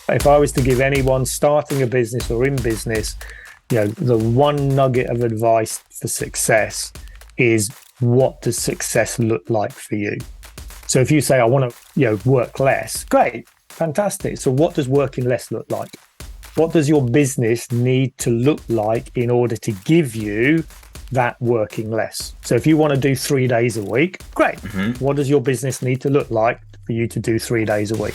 If I was to give anyone starting a business or in business, the one nugget of advice for success is, what does success look like for you? So if you say, I want to, work less, great, fantastic. So what does working less look like? What does your business need to look like in order to give you that working less? So if you want to do 3 days a week, great. What does your business need to look like for you to do 3 days a week?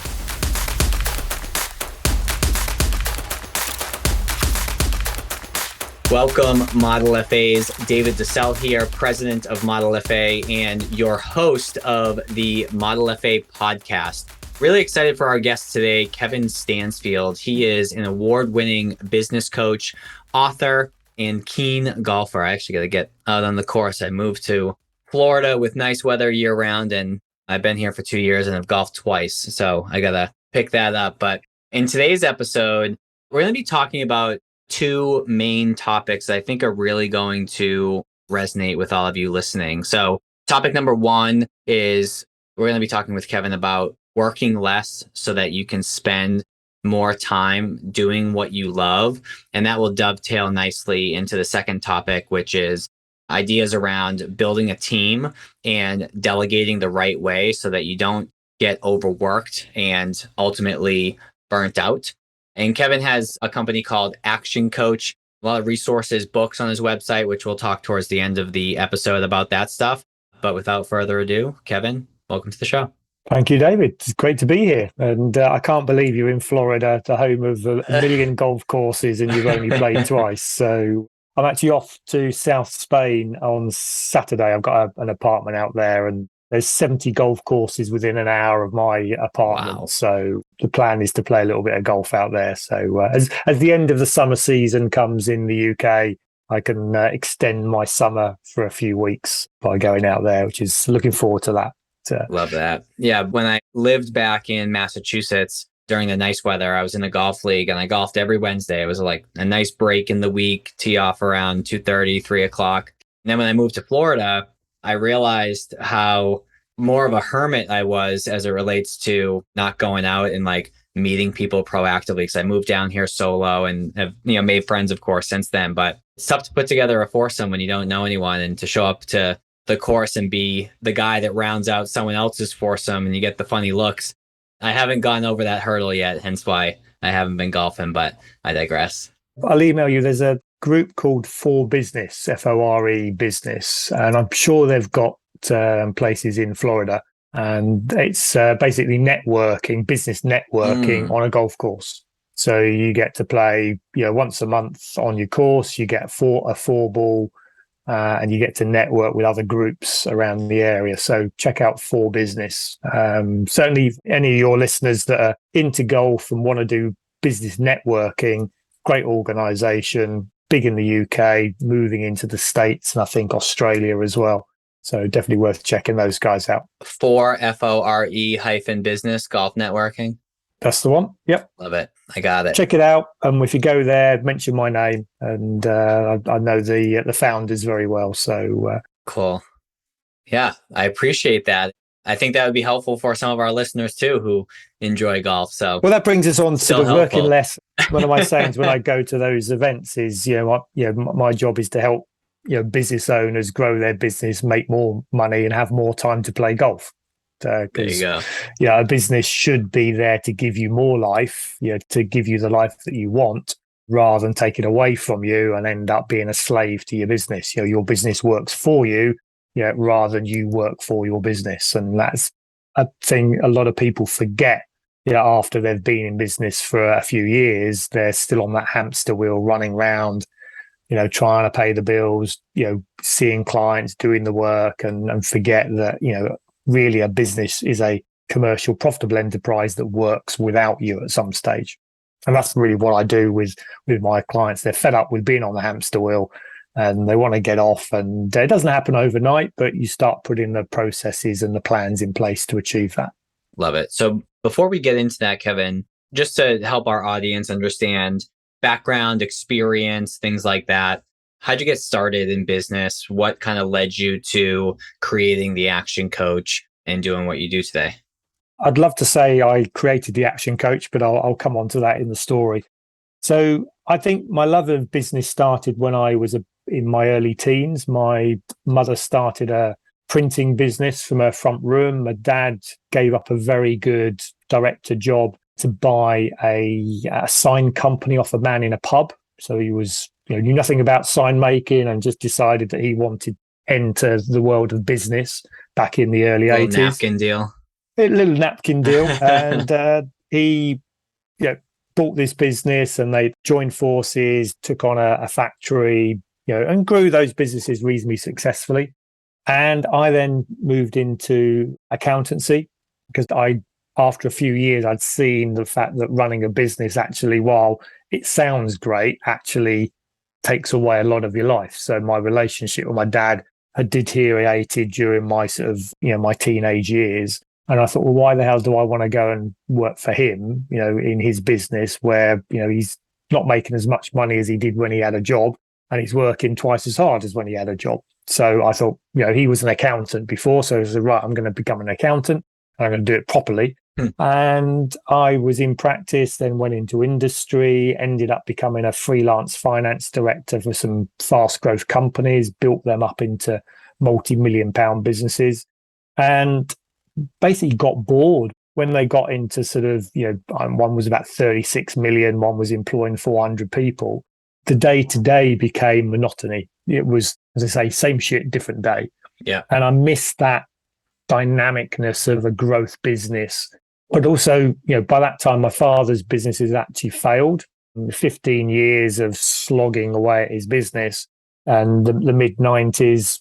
Welcome, Model FAs. David DeSalle here, president of Model FA and your host of the Model FA podcast. Really excited for our guest today, Kevin Stansfield. He is an award-winning business coach, author, and keen golfer. I actually got to get out on the course. I moved to Florida with nice weather year-round, and I've been here for 2 years and I've golfed twice. So I got to pick that up. But in today's episode, we're going to be talking about two main topics that I think are really going to resonate with all of you listening. So topic number one is we're going to be talking with Kevin about working less so that you can spend more time doing what you love. And that will dovetail nicely into the second topic, which is ideas around building a team and delegating the right way so that you don't get overworked and ultimately burnt out. And Kevin has a company called ActionCOACH, a lot of resources, books on his website, which we'll talk towards the end of the episode about that stuff. But without further ado, Kevin, welcome to the show. Thank you, David. It's great to be here. And I can't believe you're in Florida, the home of a million golf courses, and you've only played twice. So I'm actually off to South Spain on Saturday. I've got an apartment out there, and there's 70 golf courses within an hour of my apartment. Wow. So the plan is to play a little bit of golf out there. So as the end of the summer season comes in the UK, I can extend my summer for a few weeks by going out there, which is looking forward to that. Love that. Yeah. When I lived back in Massachusetts during the nice weather, I was in a golf league and I golfed every Wednesday. It was like a nice break in the week, tee off around 2:30, 3 o'clock. And then when I moved to Florida, I realized how more of a hermit I was as it relates to not going out and like meeting people proactively. Because I moved down here solo and have made friends, of course, since then. But it's tough to put together a foursome when you don't know anyone, and to show up to the course and be the guy that rounds out someone else's foursome and you get the funny looks. I haven't gone over that hurdle yet, hence why I haven't been golfing, but I digress. I'll email you. There's a group called For Business, FORE Business, and I'm sure they've got places in Florida. And it's basically networking, business networking on a golf course. So you get to play, once a month on your course. You get a four ball. And you get to network with other groups around the area. So check out For Business. Certainly any of your listeners that are into golf and want to do business networking, great organization, big in the UK, moving into the States, and I think Australia as well. So definitely worth checking those guys out. For FORE-business, golf networking. That's the one. Yep. Love it. I got it. Check it out. And if you go there, mention my name. And I know the founders very well. So cool. Yeah, I appreciate that. I think that would be helpful for some of our listeners too, who enjoy golf. So well, that brings us on to the working less. One of my sayings when I go to those events is, my job is to help business owners grow their business, make more money, and have more time to play golf. There you go. A business should be there to give you more life, to give you the life that you want, rather than take it away from you and end up being a slave to your business. Your business works for you, rather than you work for your business. And that's a thing a lot of people forget. After they've been in business for a few years, they're still on that hamster wheel running around, trying to pay the bills, seeing clients, doing the work, and forget that, really a business is a commercial, profitable enterprise that works without you at some stage. And that's really what I do with my clients. They're fed up with being on the hamster wheel and they want to get off. And it doesn't happen overnight, but you start putting the processes and the plans in place to achieve that. Love it. So before we get into that, Kevin, just to help our audience understand background, experience, things like that, how'd you get started in business? What kind of led you to creating the Action Coach and doing what you do today? I'd love to say I created the Action Coach, but I'll come on to that in the story. So I think my love of business started when I was in my early teens. My mother started a printing business from her front room. My dad gave up a very good director job to buy a sign company off a man in a pub. So he was, knew nothing about sign making and just decided that he wanted to enter the world of business back in the early 80s. Napkin deal. A little napkin deal. And he bought this business and they joined forces, took on a factory, and grew those businesses reasonably successfully. And I then moved into accountancy because after a few years, I'd seen the fact that running a business actually, while it sounds great, actually takes away a lot of your life. So my relationship with my dad had deteriorated during my sort of, my teenage years. And I thought, well, why the hell do I want to go and work for him, in his business where, he's not making as much money as he did when he had a job and he's working twice as hard as when he had a job. So I thought, he was an accountant before. So I said, right, I'm going to become an accountant and I'm going to do it properly. And I was in practice, then went into industry, ended up becoming a freelance finance director for some fast growth companies, built them up into multi-million-pound businesses, and basically got bored when they got into sort of, one was about 36 million, one was employing 400 people. The day-to-day became monotony. It was, as I say, same shit, different day. Yeah. And I missed that dynamicness of a growth business. But also, by that time, my father's business has actually failed. 15 years of slogging away at his business, and the mid-90s,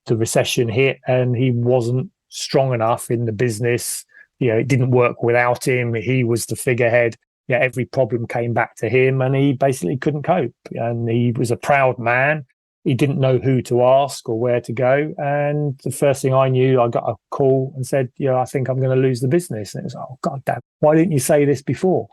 the recession hit, and he wasn't strong enough in the business. It didn't work without him. He was the figurehead. Every problem came back to him, and he basically couldn't cope. And he was a proud man. He didn't know who to ask or where to go. And the first thing I knew, I got a call and said, I think I'm going to lose the business. And it was, oh, God damn, why didn't you say this before?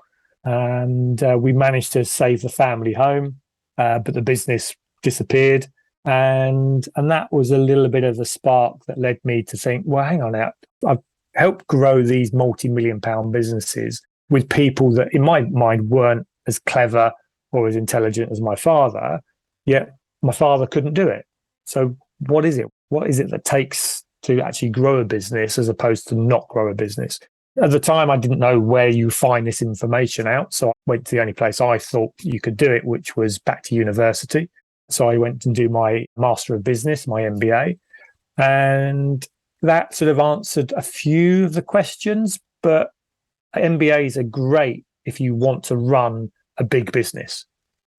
And we managed to save the family home, but the business disappeared. And that was a little bit of the spark that led me to think, well, hang on now, I've helped grow these multi-million-pound businesses with people that in my mind weren't as clever or as intelligent as my father, yet my father couldn't do it. So what is it? What is it that takes to actually grow a business as opposed to not grow a business? At the time, I didn't know where you find this information out. So I went to the only place I thought you could do it, which was back to university. So I went and do my Master of Business, my MBA. And that sort of answered a few of the questions. But MBAs are great if you want to run a big business.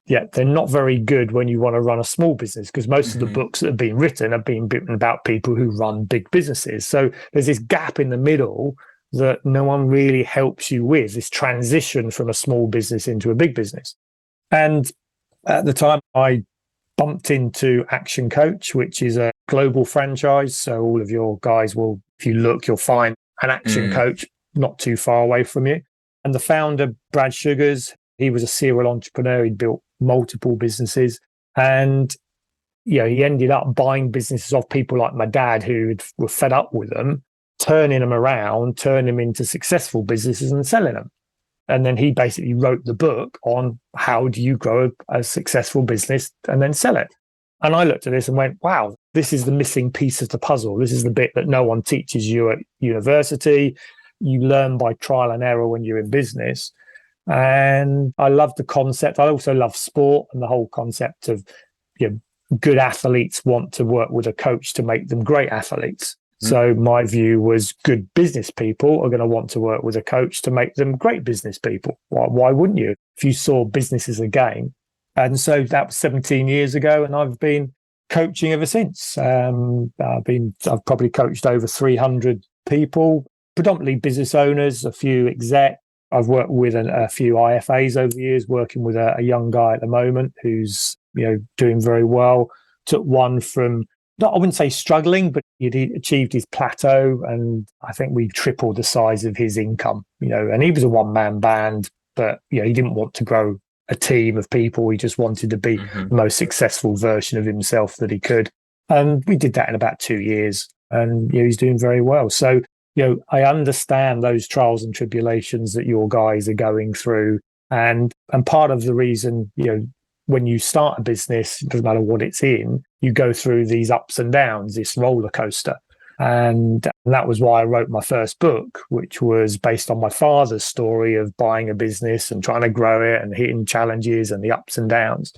Yeah, they're not very good when you want to run a small business because most of the books that have been written about people who run big businesses. So there's this gap in the middle that no one really helps you with, this transition from a small business into a big business. And at the time, I bumped into ActionCOACH, which is a global franchise. So all of your guys will, if you look, you'll find an ActionCOACH not too far away from you. And the founder, Brad Sugars, he was a serial entrepreneur. He'd built multiple businesses. And, he ended up buying businesses off people like my dad who were fed up with them, turning them around, turning them into successful businesses and selling them. And then he basically wrote the book on how do you grow a successful business and then sell it. And I looked at this and went, wow, this is the missing piece of the puzzle. This is the bit that no one teaches you at university. You learn by trial and error when you're in business. And I love the concept. I also love sport and the whole concept of good athletes want to work with a coach to make them great athletes. So my view was good business people are going to want to work with a coach to make them great business people. Why wouldn't you? If you saw business as a game. And so that was 17 years ago, and I've been coaching ever since. I've probably coached over 300 people, predominantly business owners, a few exec. I've worked with a few IFAs over the years, working with a young guy at the moment who's doing very well. Took one from, I wouldn't say struggling, but he'd achieved his plateau, and I think we tripled the size of his income. And he was a one-man band, but he didn't want to grow a team of people. He just wanted to be the most successful version of himself that he could. And we did that in about 2 years, and he's doing very well. So I understand those trials and tribulations that your guys are going through. And part of the reason, when you start a business, it doesn't matter what it's in, you go through these ups and downs, this roller coaster. And that was why I wrote my first book, which was based on my father's story of buying a business and trying to grow it and hitting challenges and the ups and downs.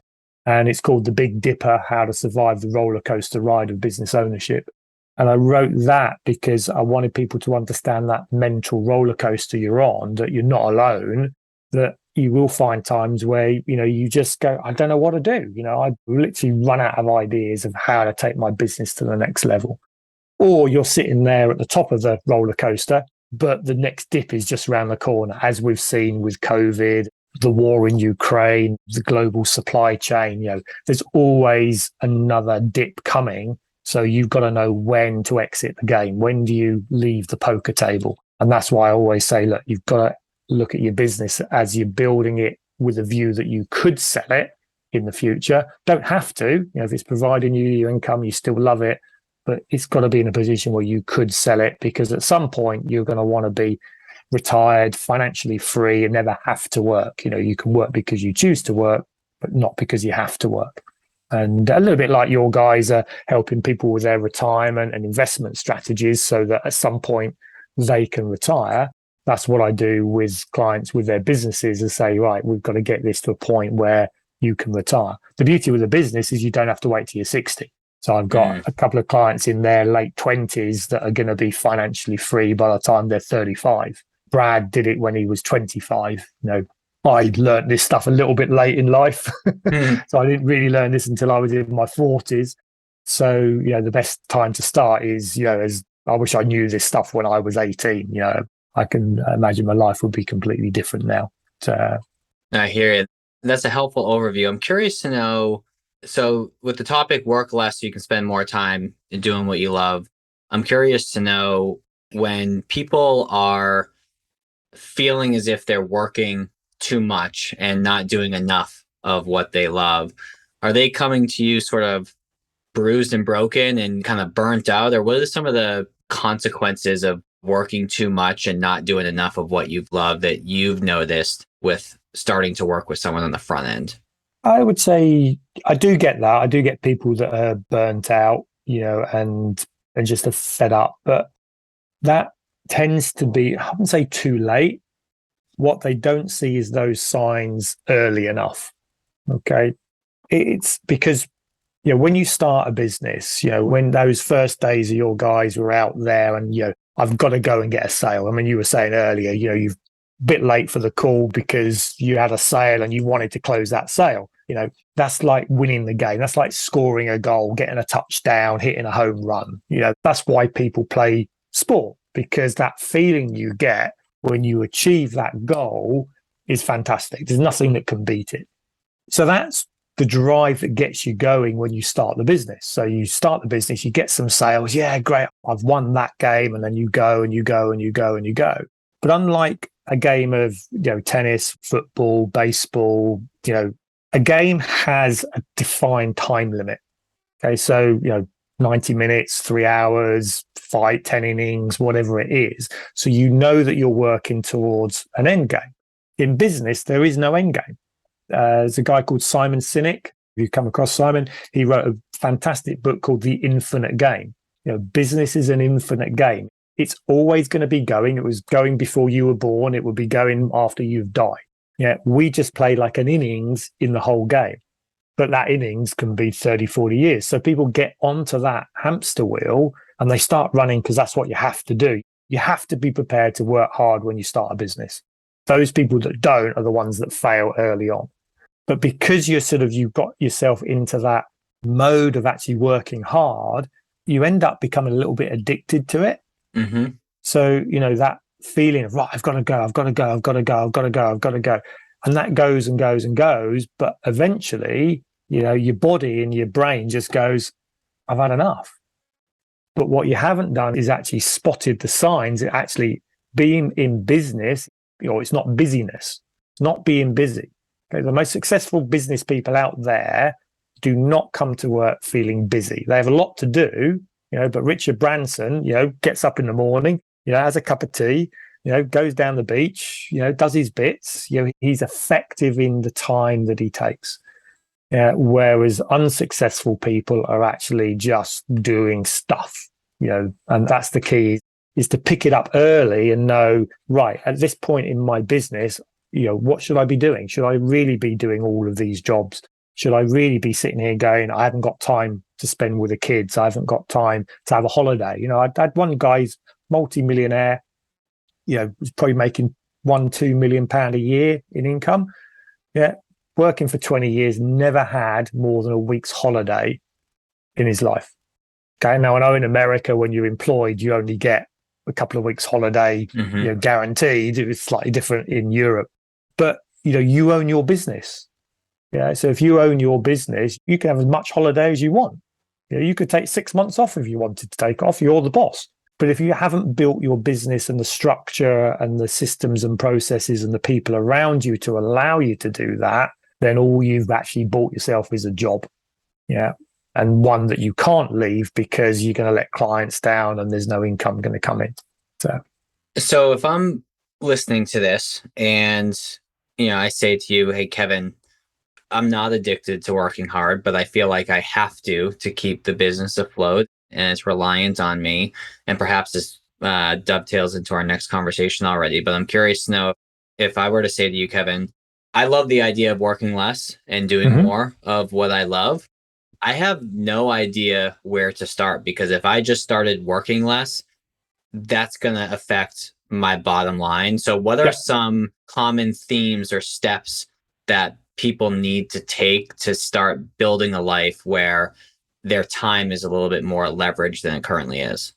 And it's called The Big Dipper: How to Survive the Roller Coaster Ride of Business Ownership. And I wrote that because I wanted people to understand that mental roller coaster you're on, that you're not alone, that you will find times where, you just go, I don't know what to do. I literally run out of ideas of how to take my business to the next level. Or you're sitting there at the top of the roller coaster, but the next dip is just around the corner, as we've seen with COVID, the war in Ukraine, the global supply chain. There's always another dip coming. So you've got to know when to exit the game. When do you leave the poker table? And that's why I always say, look, you've got to look at your business as you're building it with a view that you could sell it in the future. Don't have to. If it's providing you your income, you still love it. But it's got to be in a position where you could sell it, because at some point you're going to want to be retired, financially free, and never have to work. You can work because you choose to work, but not because you have to work. And a little bit like your guys are helping people with their retirement and investment strategies so that at some point they can retire. That's what I do with clients with their businesses, is say, right, we've got to get this to a point where you can retire. The beauty with a business is you don't have to wait till you're 60. So I've got a couple of clients in their late 20s that are going to be financially free by the time they're 35. Brad did it when he was 25. I learned this stuff a little bit late in life. So I didn't really learn this until I was in my 40s. So, the best time to start is, as I wish I knew this stuff when I was 18. I can imagine my life would be completely different now. I hear it. That's a helpful overview. I'm curious to know, so with the topic work less so you can spend more time doing what you love, I'm curious to know, when people are feeling as if they're working too much and not doing enough of what they love, are they coming to you sort of bruised and broken and kind of burnt out? Or what are some of the consequences of working too much and not doing enough of what you've loved that you've noticed with starting to work with someone on the front end? I would say I do get that. I do get people that are burnt out, and just are fed up. But that tends to be, I wouldn't say too late. What they don't see is those signs early enough. Okay. It's because, when you start a business, when those first days of your guys were out there and, I've got to go and get a sale. I mean, you were saying earlier, you've a bit late for the call because you had a sale and you wanted to close that sale. That's like winning the game. That's like scoring a goal, getting a touchdown, hitting a home run. That's why people play sport, because that feeling you get when you achieve that goal is fantastic. There's nothing that can beat it. So that's the drive that gets you going when you start the business. So you start the business, you get some sales. Yeah, great. I've won that game. And then you go and you go and you go and you go. But unlike a game of, tennis, football, baseball, a game has a defined time limit. Okay. So, 90 minutes, 3 hours, 10 innings, whatever it is. So that you're working towards an end game. In business, there is no end game. There's a guy called Simon Sinek. If you come across Simon, he wrote a fantastic book called The Infinite Game. Business is an infinite game. It's always going to be going. It was going before you were born. It will be going after you've died. We just play like an innings in the whole game. But that innings can be 30, 40 years. So people get onto that hamster wheel and they start running because that's what you have to do. You have to be prepared to work hard when you start a business. Those people that don't are the ones that fail early on. But because you've got yourself into that mode of actually working hard, you end up becoming a little bit addicted to it. Mm-hmm. So, that feeling of, right, I've got to go. And that goes and goes and goes. But eventually, your body and your brain just goes, I've had enough. But what you haven't done is actually spotted the signs. It actually being in business, it's not busyness, it's not being busy. Okay, the most successful business people out there do not come to work feeling busy. They have a lot to do, but Richard Branson, gets up in the morning, has a cup of tea, goes down the beach, does his bits. He's effective in the time that he takes. Whereas unsuccessful people are actually just doing stuff, and that's the key, is to pick it up early and know, right, at this point in my business, what should I be doing? Should I really be doing all of these jobs? Should I really be sitting here going, I haven't got time to spend with the kids. I haven't got time to have a holiday. I had one guy's multi-millionaire, was probably making £1-2 million a year in income. Yeah. Working for 20 years, never had more than a week's holiday in his life. Okay. Now, I know in America, when you're employed, you only get a couple of weeks holiday, guaranteed. It's slightly different in Europe, but you own your business. Yeah. So if you own your business, you can have as much holiday as you want. You could take 6 months off if you wanted to take off. You're the boss. But if you haven't built your business and the structure and the systems and processes and the people around you to allow you to do that, then all you've actually bought yourself is a job. Yeah. And one that you can't leave because you're going to let clients down and there's no income going to come in. So if I'm listening to this and, I say to you, hey, Kevin, I'm not addicted to working hard, but I feel like I have to keep the business afloat and it's reliant on me. And perhaps this dovetails into our next conversation already, but I'm curious to know if I were to say to you, Kevin, I love the idea of working less and doing more of what I love. I have no idea where to start, because if I just started working less, that's going to affect my bottom line. So what are some common themes or steps that people need to take to start building a life where their time is a little bit more leveraged than it currently is?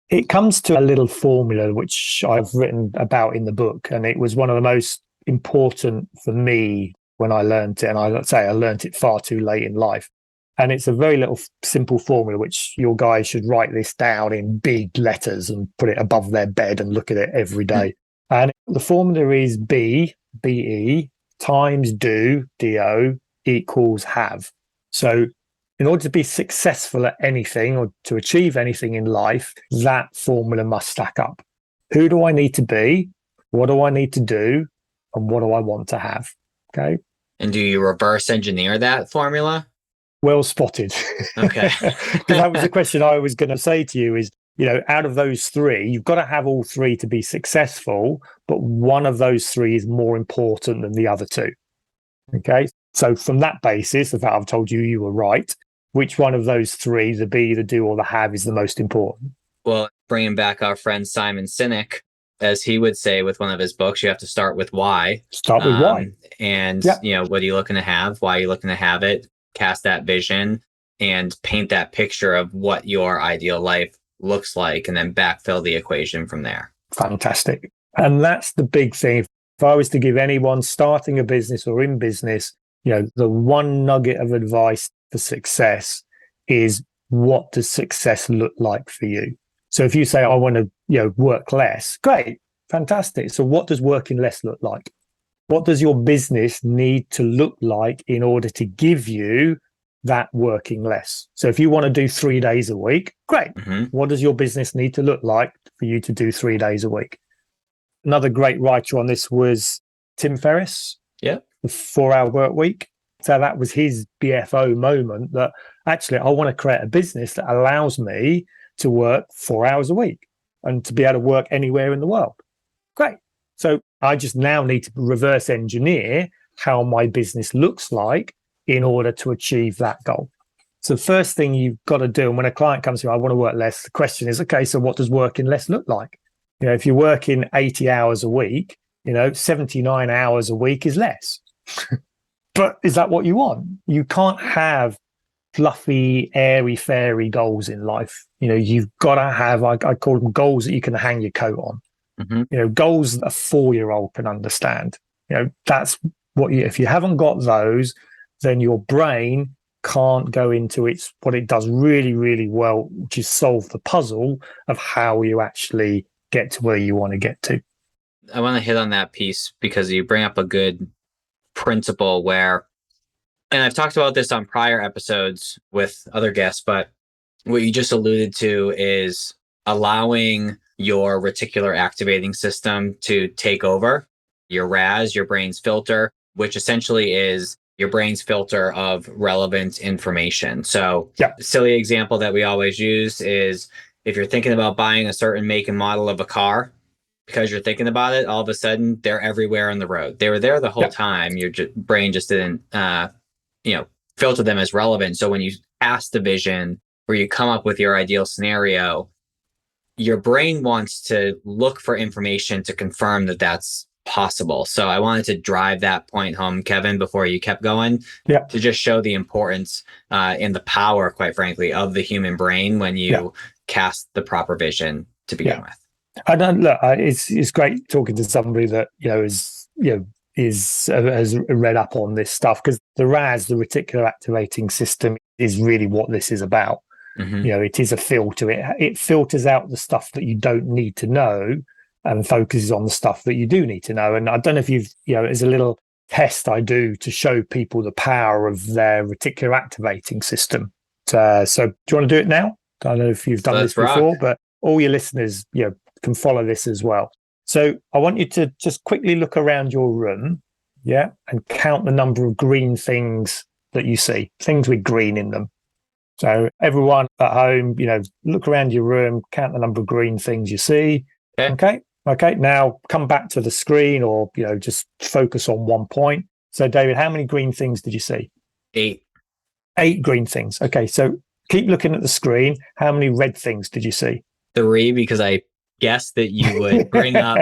It comes to a little formula, which I've written about in the book. And it was one of the most important for me when I learned it. And I learned it far too late in life. And it's a very little simple formula, which your guys should write this down in big letters and put it above their bed and look at it every day. And the formula is BE, times do, DO, equals have. So in order to be successful at anything or to achieve anything in life, that formula must stack up. Who do I need to be? What do I need to do? And what do I want to have? Okay. And do you reverse engineer that formula? Well spotted. Okay. Because that was the question I was going to say to you is, out of those three, you've got to have all three to be successful, but one of those three is more important than the other two. Okay. So from that basis, the fact I've told you were right, which one of those three, the be, the do, or the have, is the most important? Well, bringing back our friend Simon Sinek, as he would say with one of his books, you have to start with why. Start with why. And, what are you looking to have? Why are you looking to have it? Cast that vision and paint that picture of what your ideal life looks like, and then backfill the equation from there. Fantastic. And that's the big thing. If I was to give anyone starting a business or in business, the one nugget of advice for success is, what does success look like for you? So if you say, I want to, work less, great, fantastic. So what does working less look like? What does your business need to look like in order to give you that working less? So if you want to do 3 days a week, great. What does your business need to look like for you to do 3 days a week? Another great writer on this was Tim Ferriss. Yeah. The 4-hour work week. So that was his BFO moment, that actually I want to create a business that allows me to work 4 hours a week and to be able to work anywhere in the world. Great. So I just now need to reverse engineer how my business looks like in order to achieve that goal. So the first thing you've got to do, and when a client comes to you, I want to work less, the question is, okay, so what does working less look like? If you're working 80 hours a week, 79 hours a week is less. But is that what you want? You can't have fluffy, airy, fairy goals in life. You've got to have, I call them goals that you can hang your coat on. Goals that a 4-year-old can understand. That's what if you haven't got those, then your brain can't go into what it does really, really well, which is solve the puzzle of how you actually get to where you want to get to. I want to hit on that piece because you bring up a good principle where, and I've talked about this on prior episodes with other guests, but what you just alluded to is allowing your reticular activating system to take over your RAS, your brain's filter, which essentially is your brain's filter of relevant information. So, Yeah. a silly example that we always use is if you're thinking about buying a certain make and model of a car, because you're thinking about it, all of a sudden they're everywhere on the road. They were there the whole time. Your brain just didn't, filter them as relevant. So when you cast the vision or you come up with your ideal scenario, your brain wants to look for information to confirm that that's possible. So I wanted to drive that point home, Kevin, before you kept going, to just show the importance and the power, quite frankly, of the human brain when you cast the proper vision to begin with. I don't look. It's great talking to somebody that has read up on this stuff, because the RAS, the reticular activating system, is really what this is about. Mm-hmm. It is a filter. It filters out the stuff that you don't need to know and focuses on the stuff that you do need to know. And I don't know if there's a little test I do to show people the power of their reticular activating system. So do you want to do it now? I don't know if you've done this before, but all your listeners, can follow this as well. So I want you to just quickly look around your room, and count the number of green things that you see, things with green in them. So everyone at home, look around your room, count the number of green things you see. Okay. Now come back to the screen, or, just focus on one point. So David, how many green things did you see? 8. 8 green things. Okay. So keep looking at the screen. How many red things did you see? 3, because I guessed that you would bring up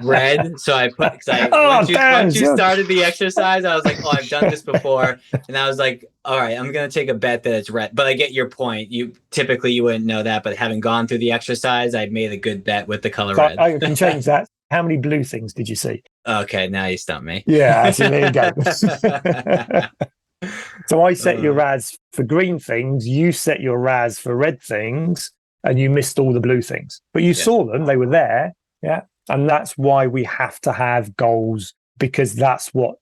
red. So I put, once you started the exercise, I was like, oh, I've done this before. And I was like, all right, I'm going to take a bet that it's red. But I get your point. You wouldn't know that. But having gone through the exercise, I made a good bet with the color red. I can change that. How many blue things did you see? Okay, now you stumped me. Yeah, so there you go. So I set your RAS for green things. You set your RAS for red things. And you missed all the blue things, but you saw them, they were there. Yeah. And that's why we have to have goals, because that's what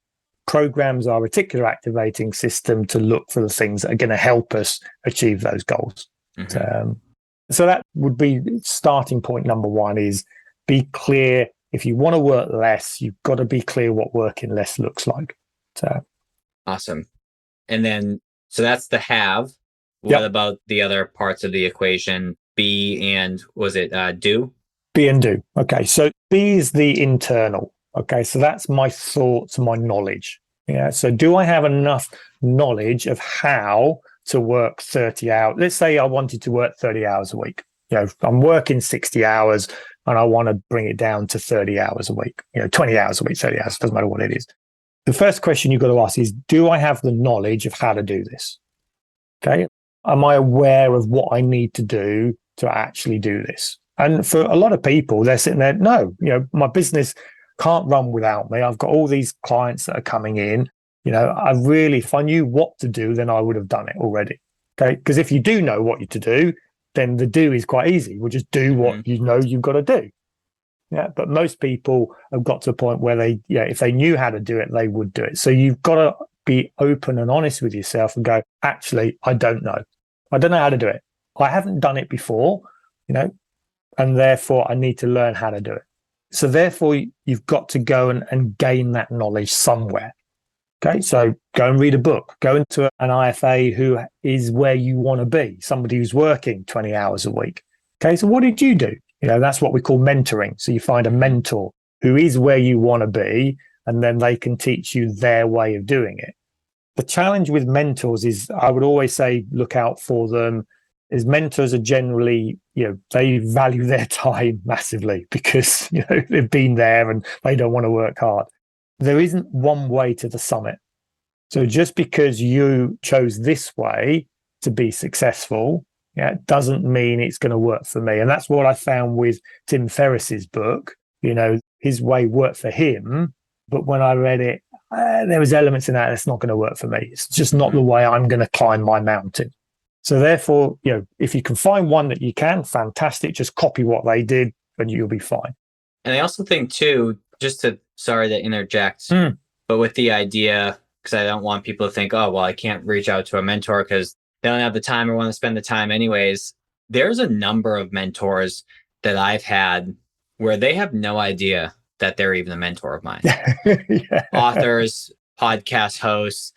programs our reticular activating system to look for the things that are going to help us achieve those goals. Mm-hmm. So that would be starting point number 1, is be clear. If you want to work less, you've got to be clear what working less looks like. So awesome. And then, so that's the have. What about the other parts of the equation? Be and do? Be and do. Okay. So be is the internal. Okay. So that's my thoughts, my knowledge. Yeah. So do I have enough knowledge of how to work 30 hours? Let's say I wanted to work 30 hours a week. I'm working 60 hours and I want to bring it down to 30 hours a week, 20 hours a week, 30 hours, doesn't matter what it is. The first question you've got to ask is, do I have the knowledge of how to do this? Okay. Am I aware of what I need to do to actually do this? And for a lot of people, they're sitting there, no, my business can't run without me. I've got all these clients that are coming in. If I knew what to do, then I would have done it already. Okay. Because if you do know what you to do, then the do is quite easy. We'll just do what you've got to do. Yeah. But most people have got to a point where they, if they knew how to do it, they would do it. So you've got to be open and honest with yourself and go, actually, I don't know. I don't know how to do it. I haven't done it before, and therefore I need to learn how to do it. So therefore, you've got to go and gain that knowledge somewhere. Okay, so go and read a book. Go into an IFA who is where you want to be, somebody who's working 20 hours a week. Okay, so what did you do? That's what we call mentoring. So you find a mentor who is where you want to be, and then they can teach you their way of doing it. The challenge with mentors is, I would always say, look out for them. Is mentors are generally, they value their time massively because, they've been there and they don't want to work hard. There isn't one way to the summit. So just because you chose this way to be successful, doesn't mean it's going to work for me. And that's what I found with Tim Ferriss's book. His way worked for him, but when I read it, there was elements in that that's not going to work for me. It's just not the way I'm going to climb my mountain. So therefore, if you can find one that you can, fantastic. Just copy what they did and you'll be fine. And I also think too, sorry to interject, but with the idea, because I don't want people to think, oh, well, I can't reach out to a mentor because they don't have the time or want to spend the time anyways. There's a number of mentors that I've had where they have no idea that they're even a mentor of mine. Yeah. Authors, podcast hosts,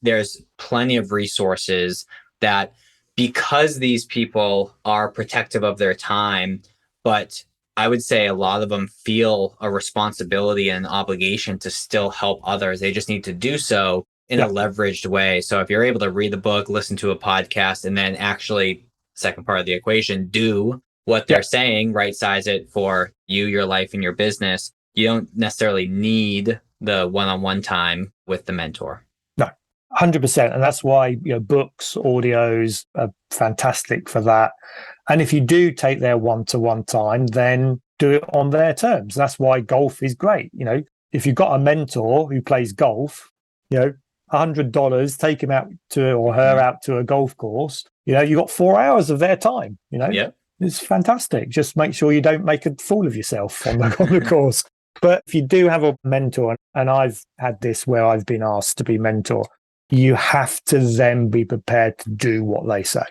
there's plenty of resources that, because these people are protective of their time, but I would say a lot of them feel a responsibility and obligation to still help others. They just need to do so in a leveraged way. So if you're able to read the book, listen to a podcast, and then actually, second part of the equation, do what they're saying, right size it for you, your life, and your business, you don't necessarily need the one-on-one time with the mentor. No, 100%. And that's why, books, audios are fantastic for that. And if you do take their one-to-one time, then do it on their terms. That's why golf is great. If you've got a mentor who plays golf, $100, take him out to, or her out to a golf course, you got 4 hours of their time, It's fantastic. Just make sure you don't make a fool of yourself on the course. But if you do have a mentor, and I've had this where I've been asked to be mentor, you have to then be prepared to do what they say.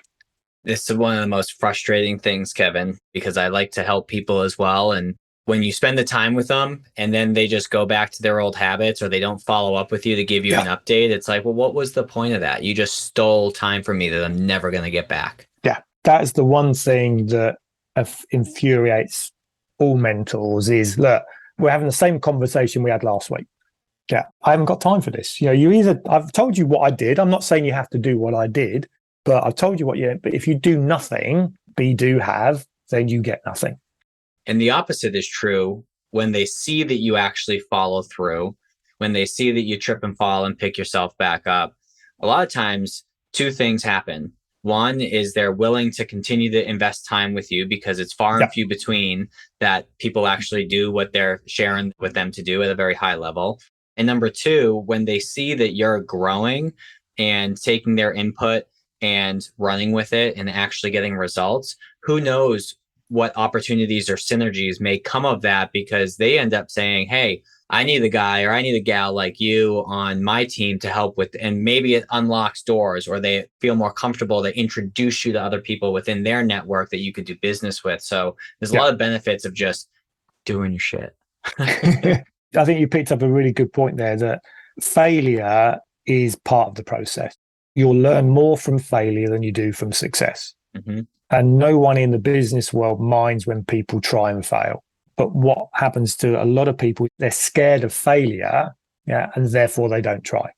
This is one of the most frustrating things, Kevin, because I like to help people as well. And when you spend the time with them and then they just go back to their old habits, or they don't follow up with you to give you an update, it's like, well, what was the point of that? You just stole time from me that I'm never going to get back. Yeah, that is the one thing that infuriates all mentors is, look, we're having the same conversation we had last week. Yeah, I haven't got time for this. I've told you what I did. I'm not saying you have to do what I did, but I've told you but if you do nothing, but you do have, then you get nothing. And the opposite is true when they see that you actually follow through, when they see that you trip and fall and pick yourself back up. A lot of times, two things happen. One is they're willing to continue to invest time with you because it's far and few between that people actually do what they're sharing with them to do at a very high level. And number two, when they see that you're growing and taking their input and running with it and actually getting results, who knows what opportunities or synergies may come of that, because they end up saying, hey, I need a guy or I need a gal like you on my team to help with, and maybe it unlocks doors, or they feel more comfortable to introduce you to other people within their network that you could do business with. So there's a lot of benefits of just doing your shit. I think you picked up a really good point there, that failure is part of the process. You'll learn more from failure than you do from success. Mm-hmm. And no one in the business world minds when people try and fail. But what happens to a lot of people, they're scared of failure, and therefore they don't try.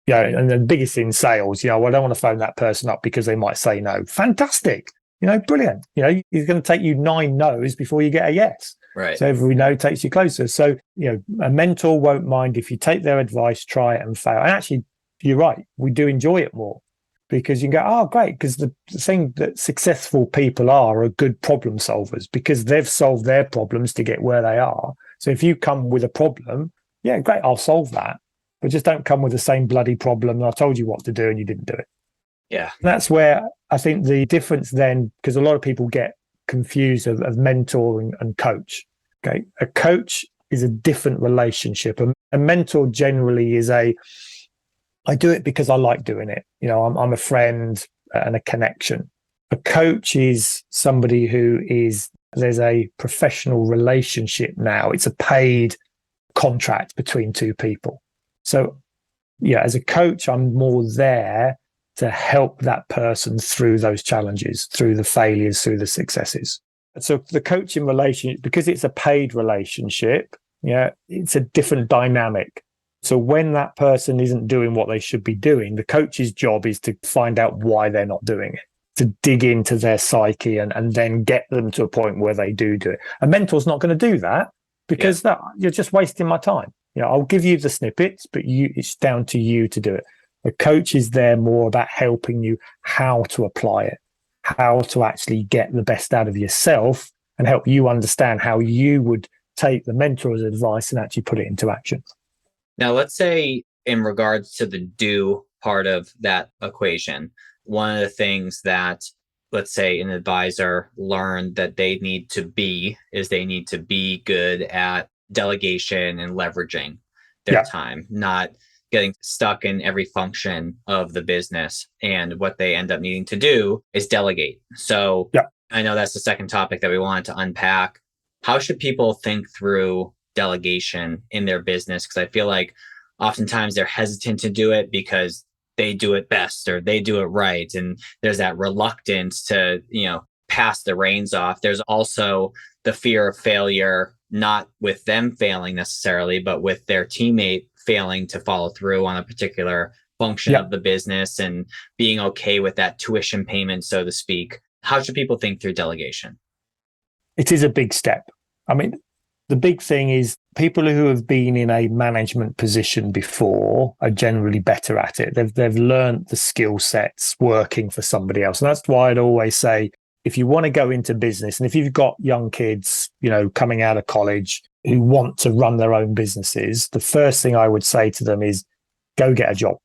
And the biggest in sales, I don't want to phone that person up because they might say no. Fantastic. Brilliant. It's going to take you 9 no's before you get a yes. Right. So every no takes you closer. So, a mentor won't mind if you take their advice, try it and fail. And actually, you're right. We do enjoy it more because you can go, oh, great. Because the thing that successful people are good problem solvers, because they've solved their problems to get where they are. So if you come with a problem, great, I'll solve that. But just don't come with the same bloody problem. I told you what to do and you didn't do it. Yeah. And that's where I think the difference then, because a lot of people get confused of mentor and coach. Okay. A coach is a different relationship. A mentor generally is I do it because I like doing it. I'm a friend and a connection. A coach is somebody there's a professional relationship now. It's a paid contract between two people. So, as a coach, I'm more there to help that person through those challenges, through the failures, through the successes. So the coaching relationship, because it's a paid relationship, it's a different dynamic. So when that person isn't doing what they should be doing, the coach's job is to find out why they're not doing it, to dig into their psyche and then get them to a point where they do it. A mentor's not going to do that because you're just wasting my time. I'll give you the snippets, but it's down to you to do it. A coach is there more about helping you how to apply it, how to actually get the best out of yourself, and help you understand how you would take the mentor's advice and actually put it into action. Now, let's say in regards to the do part of that equation, one of the things that, let's say, an advisor learned that they need to be good at delegation and leveraging their time, not getting stuck in every function of the business. And what they end up needing to do is delegate. So I know that's the second topic that we wanted to unpack. How should people think through delegation in their business? Because I feel like oftentimes they're hesitant to do it because they do it best or they do it right. And there's that reluctance to, pass the reins off. There's also the fear of failure, not with them failing necessarily, but with their teammate failing to follow through on a particular function of the business and being okay with that tuition payment, so to speak. How should people think through delegation? It is a big step. I mean, the big thing is people who have been in a management position before are generally better at it. They've learned the skill sets working for somebody else. And that's why I'd always say, if you want to go into business, and if you've got young kids, coming out of college who want to run their own businesses, the first thing I would say to them is go get a job.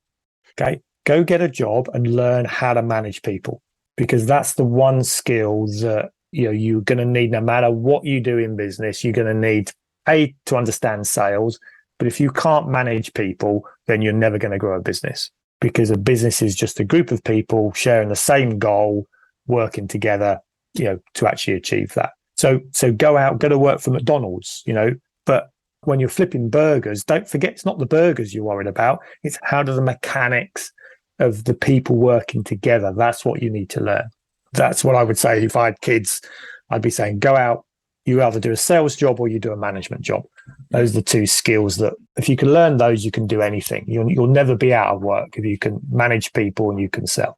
Okay. Go get a job and learn how to manage people, because that's the one skill that you're going to need no matter what you do in business. You're going to need to understand sales, but if you can't manage people, then you're never going to grow a business, because a business is just a group of people sharing the same goal, working together, to actually achieve that. So go out, go to work for McDonald's, but when you're flipping burgers, don't forget it's not the burgers you're worried about. It's how do the mechanics of the people working together. That's what you need to learn. That's what I would say. If I had kids, I'd be saying, go out, you either do a sales job or you do a management job. Those are the two skills that if you can learn those, you can do anything. You'll never be out of work if you can manage people and you can sell.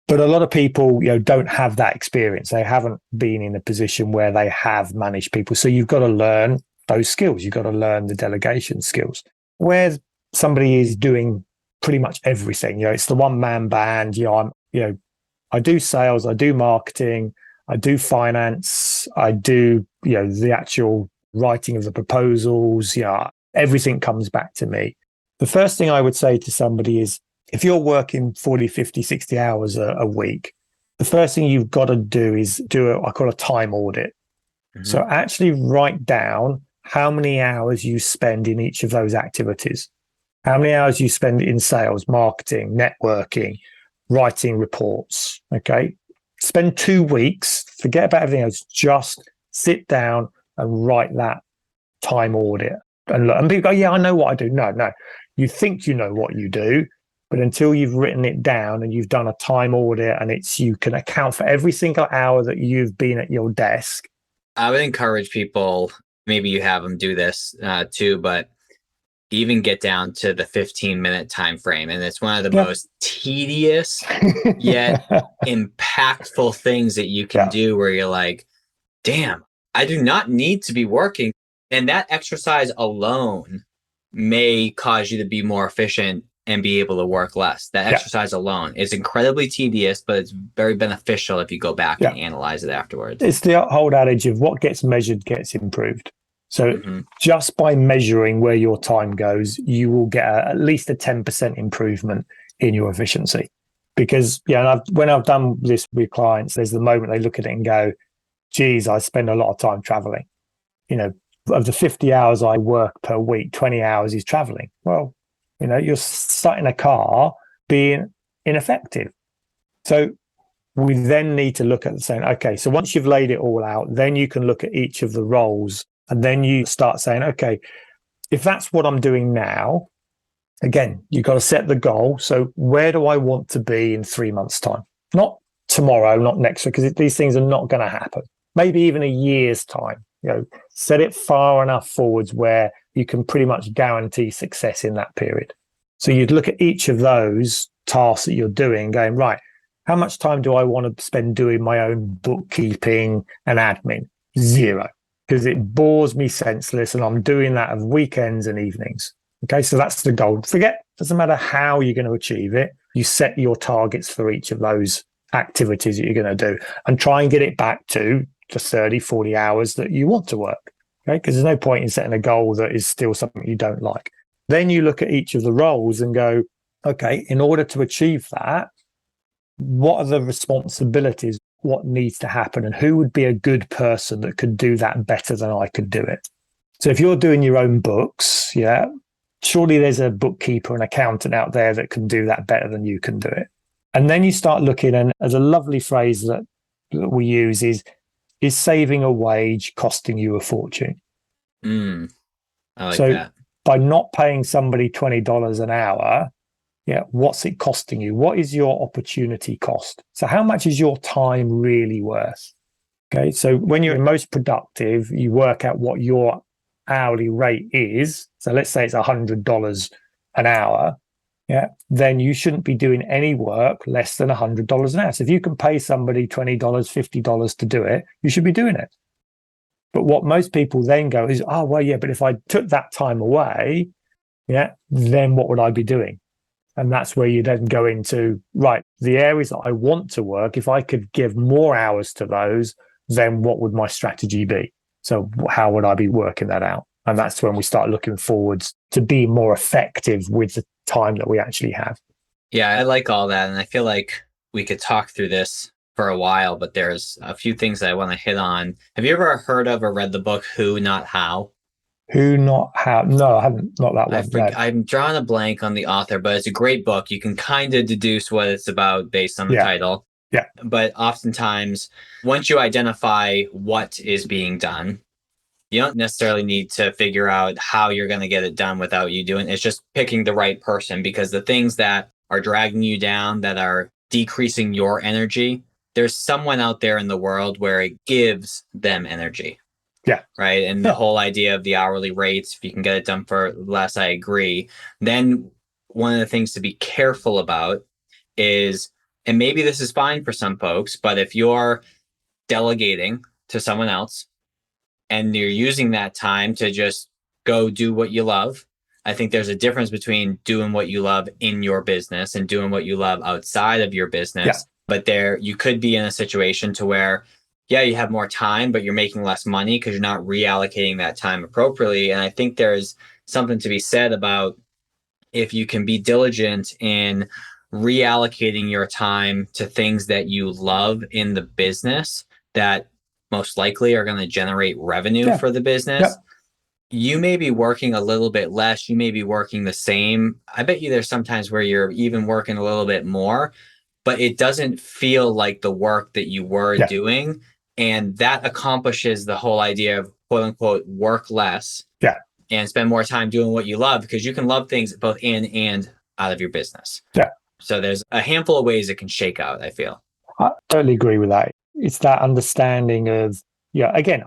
But a lot of people, don't have that experience. They haven't been in a position where they have managed people. So you've got to learn those skills. You've got to learn the delegation skills. Where somebody is doing pretty much everything, it's the one-man band. I do sales, I do marketing, I do finance, I do, the actual writing of the proposals. Everything comes back to me. The first thing I would say to somebody is, if you're working 40, 50, 60 hours a week, the first thing you've got to do is I call a time audit. Mm-hmm. So actually write down how many hours you spend in each of those activities, how many hours you spend in sales, marketing, networking, writing reports. Okay. Spend 2 weeks, forget about everything else, just sit down and write that time audit. And people go, yeah, I know what I do. No, you think you know what you do, but until you've written it down and you've done a time audit and you can account for every single hour that you've been at your desk. I would encourage people, maybe you have them do this too, but even get down to the 15-minute time frame. And it's one of the most tedious yet impactful things that you can do, where you're like, damn, I do not need to be working. And that exercise alone may cause you to be more efficient and be able to work less. That exercise alone is incredibly tedious, but it's very beneficial if you go back and analyze it afterwards. It's the whole adage of what gets measured gets improved. So just by measuring where your time goes, you will get at least a 10% improvement in your efficiency. Because when I've done this with clients, there's the moment they look at it and go, geez, I spend a lot of time traveling. Of the 50 hours I work per week, 20 hours is traveling. Well, you're stuck in a car being ineffective. So we then need to look at saying, okay, so once you've laid it all out, then you can look at each of the roles, and then you start saying, okay, if that's what I'm doing now, again, you've got to set the goal. So where do I want to be in 3 months' time? Not tomorrow, not next week, because these things are not going to happen. Maybe even a year's time. Set it far enough forwards where you can pretty much guarantee success in that period. So you'd look at each of those tasks that you're doing, going, right, how much time do I want to spend doing my own bookkeeping and admin? 0, because it bores me senseless, and I'm doing that of weekends and evenings. Okay, so that's the goal. Doesn't matter how you're going to achieve it. You set your targets for each of those activities that you're going to do and try and get it back to the 30, 40 hours that you want to work. Okay, because there's no point in setting a goal that is still something you don't like. Then you look at each of the roles and go, okay, in order to achieve that, what are the responsibilities? What needs to happen? And who would be a good person that could do that better than I could do it? So if you're doing your own books, surely there's a bookkeeper, an accountant out there that can do that better than you can do it. And then you start looking, and there's a lovely phrase that that we use is saving a wage costing you a fortune? I like So that. by not paying somebody $20 an hour, what's it costing you? What is your opportunity cost? So how much is your time really worth? Okay, so when you're most productive, you work out what your hourly rate is. So let's say it's $100 an hour. Then you shouldn't be doing any work less than $100 an hour. So if you can pay somebody $20, $50 to do it, you should be doing it. But what most people then go is, oh, well, yeah, but if I took that time away, then what would I be doing? And that's where you then go into, right, the areas that I want to work, if I could give more hours to those, then what would my strategy be? So how would I be working that out? And that's when we start looking forwards to be more effective with the time that we actually have. Yeah, I like all that. And I feel like we could talk through this for a while, but there's a few things that I want to hit on. Have you ever heard of or read the book Who, Not How? Who, Not How? No, I haven't. Not that one. No. I'm drawing a blank on the author, but it's a great book. You can kind of deduce what it's about based on the title. Yeah. But oftentimes, once you identify what is being done, you don't necessarily need to figure out how you're going to get it done without you doing it. It's just picking the right person, because the things that are dragging you down, that are decreasing your energy, there's someone out there in the world where it gives them energy. Yeah. Right. And the whole idea of the hourly rates, if you can get it done for less, I agree. Then one of the things to be careful about is, and maybe this is fine for some folks, but if you're delegating to someone else and you're using that time to just go do what you love, I think there's a difference between doing what you love in your business and doing what you love outside of your business. Yeah. But there, you could be in a situation to where, you have more time, but you're making less money because you're not reallocating that time appropriately. And I think there's something to be said about, if you can be diligent in reallocating your time to things that you love in the business that most likely are going to generate revenue for the business. You may be working a little bit less. You may be working the same. I bet you there's sometimes where you're even working a little bit more, but it doesn't feel like the work that you were doing. And that accomplishes the whole idea of quote unquote work less and spend more time doing what you love, because you can love things both in and out of your business. So there's a handful of ways it can shake out, I feel. I totally agree with that. It's that understanding of,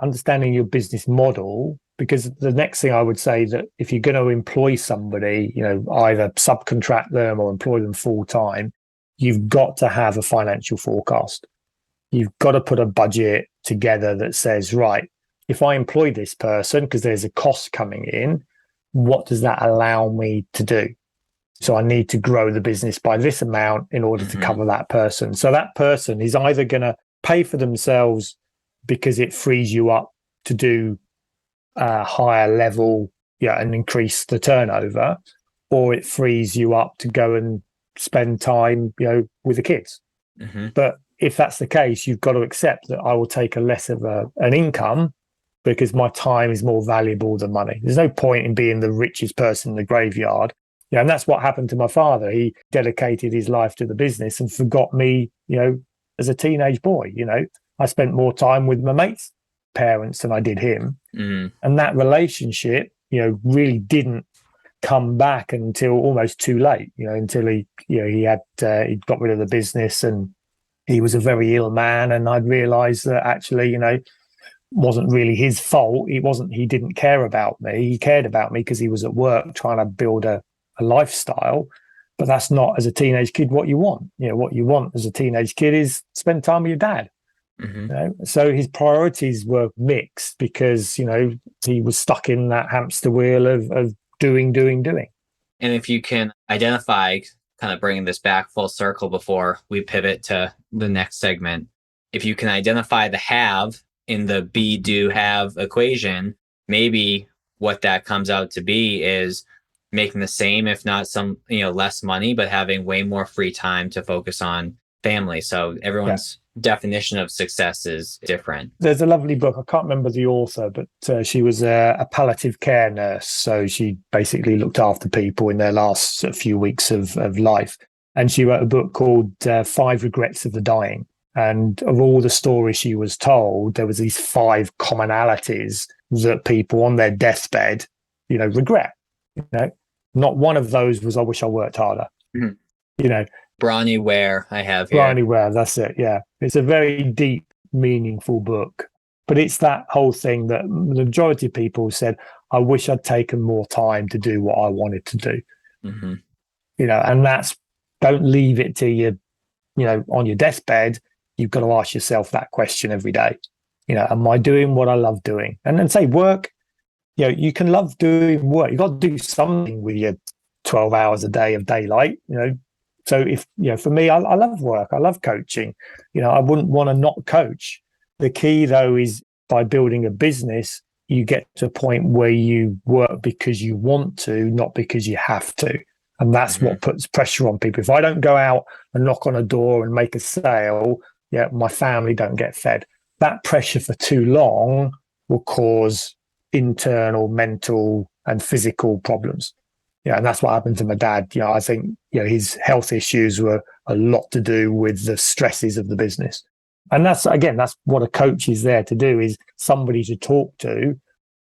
understanding your business model, because the next thing I would say, that if you're going to employ somebody, either subcontract them or employ them full time, you've got to have a financial forecast. You've got to put a budget together that says, right, if I employ this person, because there's a cost coming in, what does that allow me to do? So I need to grow the business by this amount in order to cover that person. So that person is either going to pay for themselves because it frees you up to do a higher level, and increase the turnover, or it frees you up to go and spend time, with the kids. But if that's the case, you've got to accept that I will take a less of an income because my time is more valuable than money. There's no point in being the richest person in the graveyard. And that's what happened to my father. He dedicated his life to the business and forgot me, as a teenage boy. I spent more time with my mates' parents than I did him. And that relationship, really didn't come back until almost too late, until he got rid of the business and he was a very ill man. And I'd realized that actually, wasn't really his fault. He didn't care about me. He cared about me because he was at work trying to build a lifestyle. But that's not, as a teenage kid, what you want. What you want as a teenage kid is spend time with your dad. So his priorities were mixed because, he was stuck in that hamster wheel of doing. And if you can identify, kind of bringing this back full circle before we pivot to the next segment, if you can identify the have in the be, do, have equation, maybe what that comes out to be is making the same, if not some, less money, but having way more free time to focus on family. So everyone's definition of success is different. There's a lovely book. I can't remember the author, but she was a palliative care nurse. So she basically looked after people in their last few weeks of life. And she wrote a book called 5 Regrets of the Dying. And of all the stories she was told, there was these 5 commonalities that people on their deathbed, regret. Not one of those was, I wish I worked harder. Mm-hmm. Bronnie Ware, I have here. Bronnie Ware, that's it. Yeah. It's a very deep, meaningful book. But it's that whole thing that the majority of people said, I wish I'd taken more time to do what I wanted to do. Mm-hmm. And that's, don't leave it to you, on your deathbed. You've got to ask yourself that question every day. Am I doing what I love doing? And then say work, you can love doing work. You've got to do something with your 12 hours a day of daylight, So if, for me, I love work. I love coaching. I wouldn't want to not coach. The key, though, is by building a business, you get to a point where you work because you want to, not because you have to. And that's what puts pressure on people. If I don't go out and knock on a door and make a sale, my family don't get fed. That pressure for too long will cause internal, mental, and physical problems. And that's what happened to my dad. I think his health issues were a lot to do with the stresses of the business. And that's what a coach is there to do, is somebody to talk to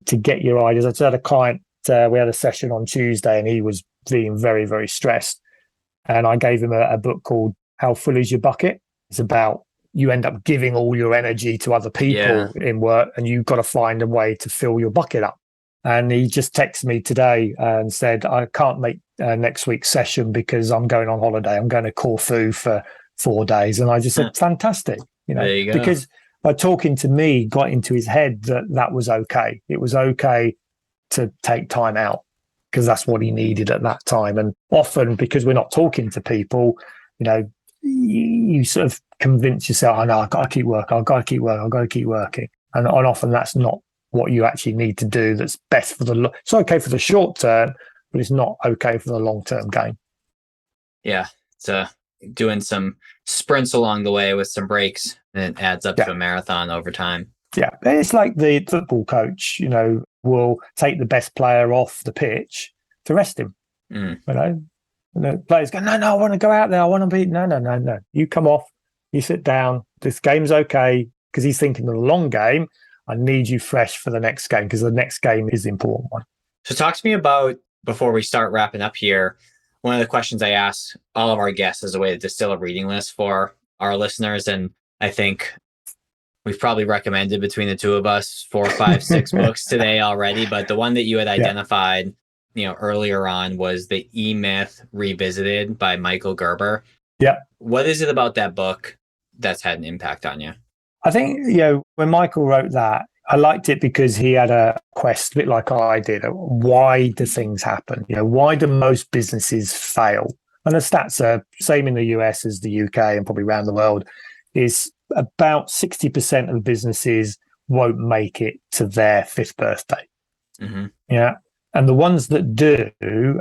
get your ideas. I just had a client, we had a session on Tuesday, and he was being very, very stressed. And I gave him a book called How Full Is Your Bucket? It's about, you end up giving all your energy to other people in work, and you've got to find a way to fill your bucket up. And he just texted me today and said, I can't make next week's session because I'm going on holiday. I'm going to Corfu for 4 days. And I just said, fantastic. There you go. Because by talking to me, got into his head that was okay. It was okay to take time out because that's what he needed at that time. And often, because we're not talking to people, you sort of convince yourself, I know, I've got to keep working. I've got to keep working. I've got to keep working. And often that's not what you actually need to do. That's best for it's okay for the short term, but it's not okay for the long-term game. Yeah. It's doing some sprints along the way with some breaks, and it adds up to a marathon over time. Yeah. It's like the football coach, will take the best player off the pitch to rest him. The players go, no, I want to go out there. I want to be, no. You come off, you sit down. This game's okay, because he's thinking of the long game. I need you fresh for the next game, because the next game is the important one. So talk to me about, before we start wrapping up here, one of the questions I ask all of our guests is a way to distill a reading list for our listeners. And I think we've probably recommended, between the two of us, 4, 5, 6 books today already. But the one that you had identified, earlier on, was the E-Myth Revisited by Michael Gerber. Yeah. What is it about that book that's had an impact on you? I think, when Michael wrote that, I liked it because he had a quest, a bit like I did. Why do things happen? Why do most businesses fail? And the stats are same in the US as the UK and probably around the world, is about 60% of businesses won't make it to their 5th birthday. Mm-hmm. Yeah. And the ones that do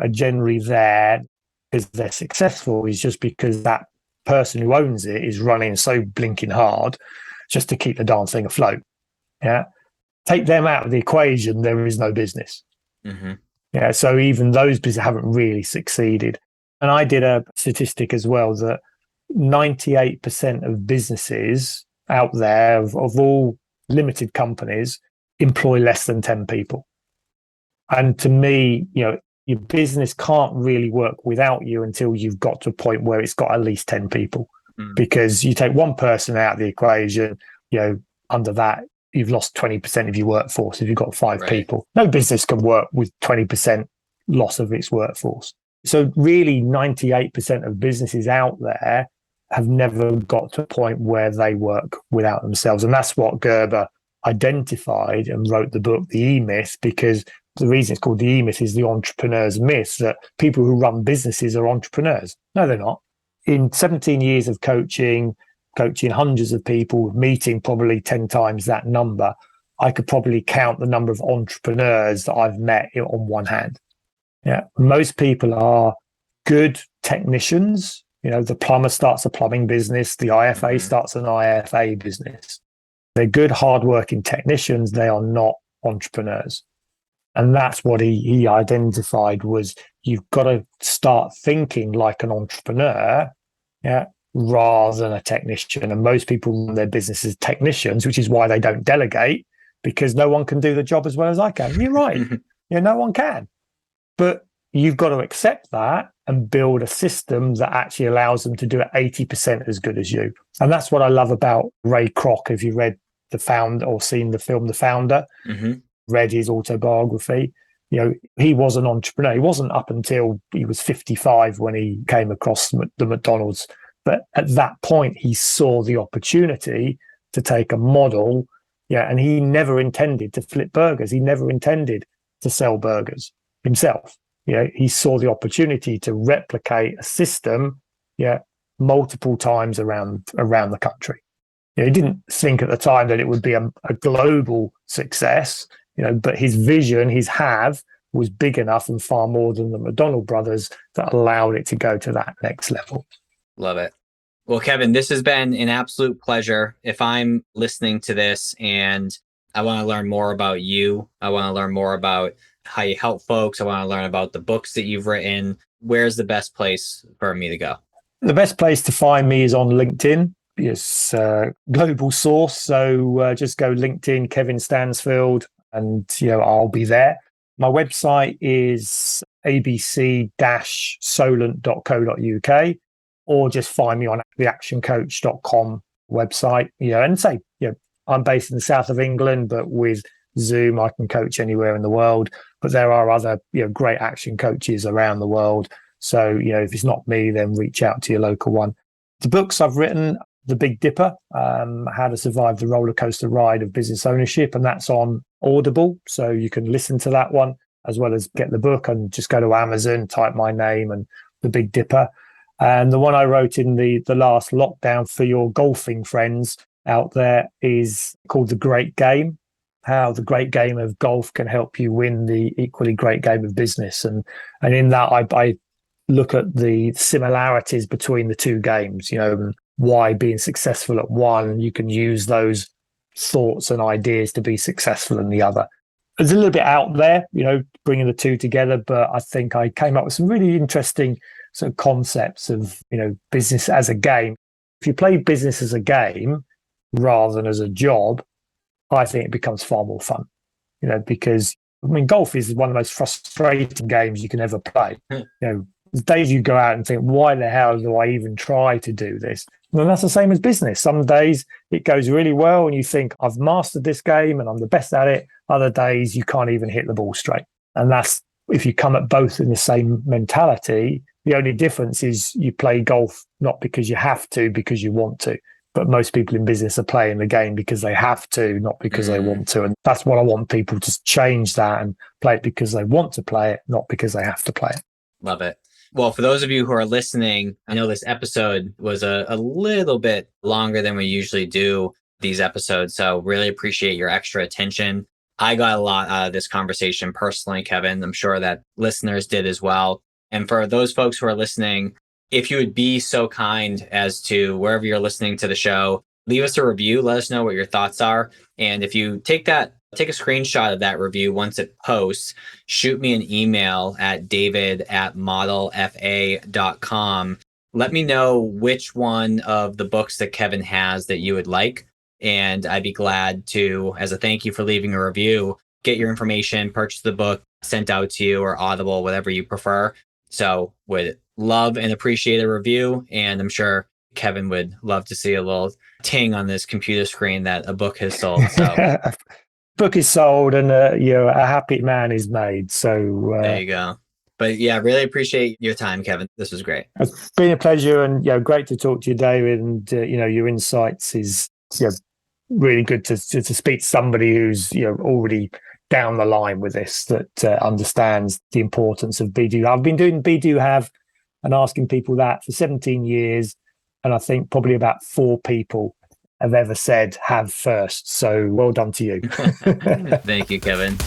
are generally there because they're successful, is just because that person who owns it is running so blinking hard just to keep the darn thing afloat. Yeah. Take them out of the equation, there is no business. Mm-hmm. Yeah. So even those businesses haven't really succeeded. And I did a statistic as well that 98% of businesses out there, of all limited companies, employ less than 10 people. And to me, your business can't really work without you until you've got to a point where it's got at least 10 people. Because you take one person out of the equation, under that, you've lost 20% of your workforce if you've got 5 people. No business can work with 20% loss of its workforce. So really, 98% of businesses out there have never got to a point where they work without themselves. And that's what Gerber identified and wrote the book, The E-Myth, because the reason it's called The E-Myth is the entrepreneur's myth, that people who run businesses are entrepreneurs. No, they're not. In 17 years of coaching hundreds of people, meeting probably 10 times that number, I could probably count the number of entrepreneurs that I've met on one hand. Yeah, most people are good technicians. The plumber starts a plumbing business, the IFA starts an IFA business. They're good, hardworking technicians. They are not entrepreneurs. And that's what he identified, was you've got to start thinking like an entrepreneur. Yeah. rather than a technician. And most people run their business as technicians, which is why they don't delegate, because no one can do the job as well as I can. You're right. No one can. But you've got to accept that and build a system that actually allows them to do it 80% as good as you. And that's what I love about Ray Kroc. If you read The Founder or seen the film The Founder, read his autobiography, he was an entrepreneur. He wasn't up until he was 55 when he came across the McDonald's. But at that point, he saw the opportunity to take a model. And he never intended to flip burgers. He never intended to sell burgers himself. He saw the opportunity to replicate a system, multiple times around the country. He didn't think at the time that it would be a global success, but his vision, his have, was big enough and far more than the McDonald brothers that allowed it to go to that next level. Love it. Well, Kevin, this has been an absolute pleasure. If I'm listening to this and I want to learn more about you, I want to learn more about how you help folks, I want to learn about the books that you've written, where's the best place for me to go? The best place to find me is on LinkedIn. It's global source. So just go LinkedIn, Kevin Stansfield, and I'll be there. My website is abc-solent.co.uk, or just find me on the ActionCOACH.com website. And say, I'm based in the south of England, but with Zoom, I can coach anywhere in the world. But there are other, great action coaches around the world. So, if it's not me, then reach out to your local one. The books I've written, The Big Dipper, How to Survive the Roller Coaster Ride of Business Ownership, and that's on Audible. So you can listen to that one as well as get the book, and just go to Amazon, type my name and The Big Dipper. And the one I wrote in the last lockdown for your golfing friends out there is called The Great Game, how the great game of golf can help you win the equally great game of business. And in that, I look at the similarities between the two games, and why being successful at one, you can use those thoughts and ideas to be successful in the other. It's a little bit out there, bringing the two together, but I think I came up with some really interesting sort of concepts of, business as a game. If you play business as a game rather than as a job, I think it becomes far more fun, because golf is one of the most frustrating games you can ever play. The days you go out and think, why the hell do I even try to do this? And that's the same as business. Some days it goes really well and you think, I've mastered this game and I'm the best at it. Other days you can't even hit the ball straight. And that's, if you come at both in the same mentality, the only difference is you play golf not because you have to, because you want to. But most people in business are playing the game because they have to, not because they want to. And that's what I want people to change that and play it because they want to play it, not because they have to play it. Love it. Well, for those of you who are listening, I know this episode was a little bit longer than we usually do these episodes. So really appreciate your extra attention. I got a lot out of this conversation personally, Kevin. I'm sure that listeners did as well. And for those folks who are listening, if you would be so kind as to, wherever you're listening to the show, leave us a review. Let us know what your thoughts are. And if you take a screenshot of that review once it posts, shoot me an email at david@modelfa.com. Let me know which one of the books that Kevin has that you would like. And I'd be glad to, as a thank you for leaving a review, get your information, purchase the book, sent out to you, or Audible, whatever you prefer. So would love and appreciate a review. And I'm sure Kevin would love to see a little ting on this computer screen that a book has sold. So book is sold and a happy man is made. So there you go. But yeah, really appreciate your time, Kevin. This was great. It's been a pleasure, and great to talk to you, David. And your insights is really good to speak to somebody who's already down the line with this, that understands the importance of BDO. I've been doing BDO Have and asking people that for 17 years, and I think probably about 4 people have ever said have first. So well done to you. Thank you, Kevin.